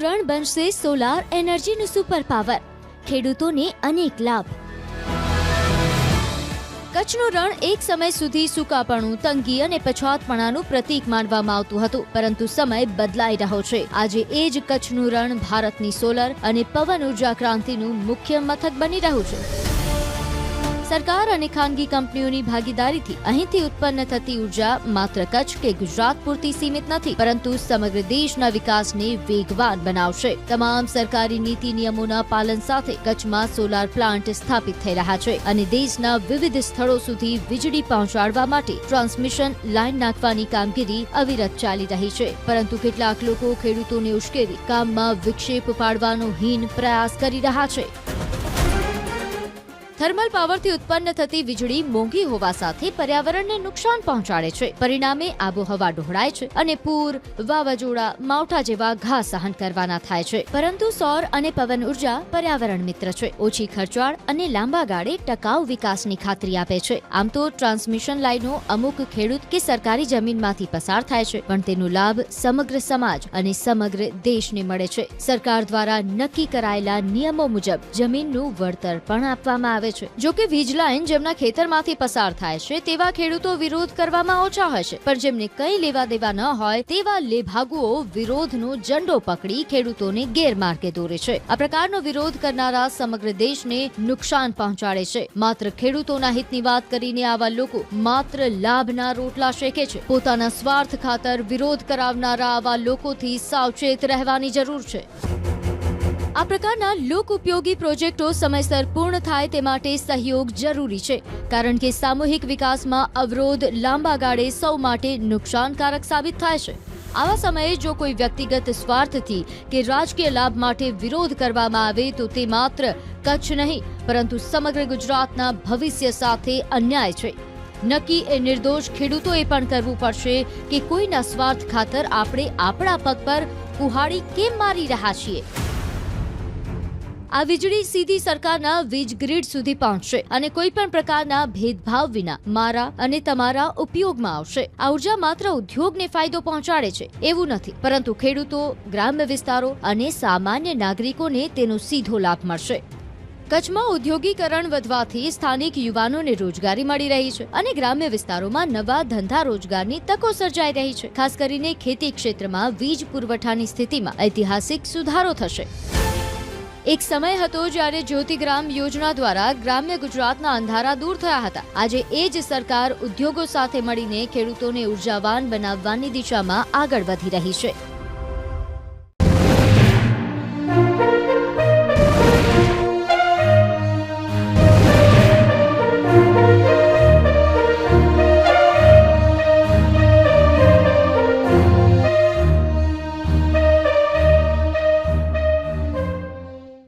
રણ બનશે solar એનર્જીનું super power, ખેડૂતોને અનેક લાભ। કચ્છનું રણ એક સમય સુધી સૂકાપણું, તંગી અને પછાતપણાનું પ્રતીક માનવામાં આવતું હતું, પરંતુ સમય બદલાઈ રહ્યો છે। આજે એ જ કચ્છનું રણ ભારતની સોલર અને પવન ઉર્જા ક્રાંતિનું મુખ્ય મથક બની રહ્યું છે। સરકાર અને ખાનગી કંપનીઓની ભાગીદારીથી અહીંથી ઉત્પન્ન થતી ઉર્જા માત્ર કચ્છ કે ગુજરાત પૂરતી સીમિત નથી, પરંતુ સમગ્ર દેશના વિકાસને વેગવાન બનાવશે। તમામ સરકારી નીતિ નિયમોના પાલન સાથે કચ્છમાં સોલાર પ્લાન્ટ સ્થાપિત થઈ રહ્યા છે અને દેશના વિવિધ સ્થળો સુધી વીજળી પહોંચાડવા માટે ટ્રાન્સમિશન લાઇન નાખવાની કામગીરી અવિરત ચાલી રહી છે। પરંતુ કેટલાક લોકો ખેડૂતોને ઉશ્કેરી કામમાં વિક્ષેપ પાડવાનો હીન પ્રયાસ કરી રહ્યા છે। થર્મલ પાવરથી ઉત્પન્ન થતી વીજળી મોંઘી હોવા સાથે પર્યાવરણને નુકસાન પહોંચાડે છે। પરિણામે આબોહવા ડહોળાય છે અને પૂર, વાવાઝોડા, માવઠા જેવા ઘા સહન કરવાના થાય છે। પરંતુ સૌર અને પવન ઉર્જા પર્યાવરણ મિત્ર છે, ઓછી ખર્ચાળ અને લાંબા ગાળે ટકાઉ વિકાસની ખાતરી આપે છે। આમ તો ટ્રાન્સમિશન લાઇનો અમુક ખેડૂત કે સરકારી જમીનમાંથી પસાર થાય છે, પણ તેનો લાભ સમગ્ર સમાજ અને સમગ્ર દેશને મળે છે। સરકાર દ્વારા નક્કી કરાયેલા નિયમો મુજબ જમીનનું વળતર પણ આપવામાં આવે છે। જો કે વીજ લાઇન જેમના ખેતરમાંથી પસાર થાય છે તેવા ખેડૂતો વિરોધ કરવામાં ઓછા હોય છે, પણ જેમને કંઈ લેવા દેવા ન હોય તેવા લેભાગુઓ વિરોધનો ઝંડો પકડી ખેડૂતોને ગેરમાર્ગે દોરે છે। આ પ્રકારનો વિરોધ કરનારા સમગ્ર દેશને નુકસાન પહોંચાડે છે। માત્ર ખેડૂતોના હિતની વાત કરીને આવા લોકો માત્ર લાભના રોટલા શેકે છે। પોતાના સ્વાર્થ ખાતર વિરોધ કરાવનારા આવા લોકોથી સાવચેત રહેવાની જરૂર છે। આ પ્રકારના લોક ઉપયોગી પ્રોજેક્ટો સમયસર પૂર્ણ થાય તે માટે સહયોગ જરૂરી છે, કારણ કે સામૂહિક વિકાસમાં અવરોધ લાંબા ગાળે સૌ માટે નુકસાનકારક સાબિત થાય છે। આવા સમયે જો કોઈ વ્યક્તિગત સ્વાર્થથી કે રાજકીય લાભ માટે વિરોધ કરવામાં આવે તો તે માત્ર કચ્છ નહીં પરંતુ સમગ્ર ગુજરાતના ભવિષ્ય સાથે અન્યાય છે। નક્કી એ નિર્દોષ ખેડૂતોએ પણ કરવું પડશે કે કોઈના સ્વાર્થ ખાતર આપણે આપણા પગ પર કુહાડી કેમ મારી રહ્યા છીએ। આ વીજળી સીધી સરકારના વીજ ગ્રીડ સુધી પહોંચશે અને કોઈ પણ પ્રકારના ભેદભાવ વિના મારા અને તમારા ઉપયોગમાં આવશે। આ ઉર્જા માત્ર ઉદ્યોગને ફાયદો પહોંચાડે છે એવું નથી, પરંતુ ખેડૂતો, ગ્રામ્ય વિસ્તારો અને સામાન્ય નાગરિકોને તેનો સીધો લાભ મળશે। કચ્છમાં ઔદ્યોગિકરણ વધવાથી સ્થાનિક યુવાનોને રોજગારી મળી રહી છે અને ગ્રામ્ય વિસ્તારોમાં નવા ધંધા રોજગારની તકો સર્જાઈ રહી છે। ખાસ કરીને ખેતી ક્ષેત્રમાં વીજ પુરવઠાની સ્થિતિમાં ઐતિહાસિક સુધારો થશે। એક સમય હતો જ્યારે જ્યોતિગ્રામ યોજના દ્વારા ગ્રામ્ય ગુજરાતના અંધારા દૂર થયા હતા। આજે એ જ સરકાર ઉદ્યોગો સાથે મળીને ખેડૂતોને ઉર્જાવાન બનાવવાની દિશામાં આગળ વધી રહી છે।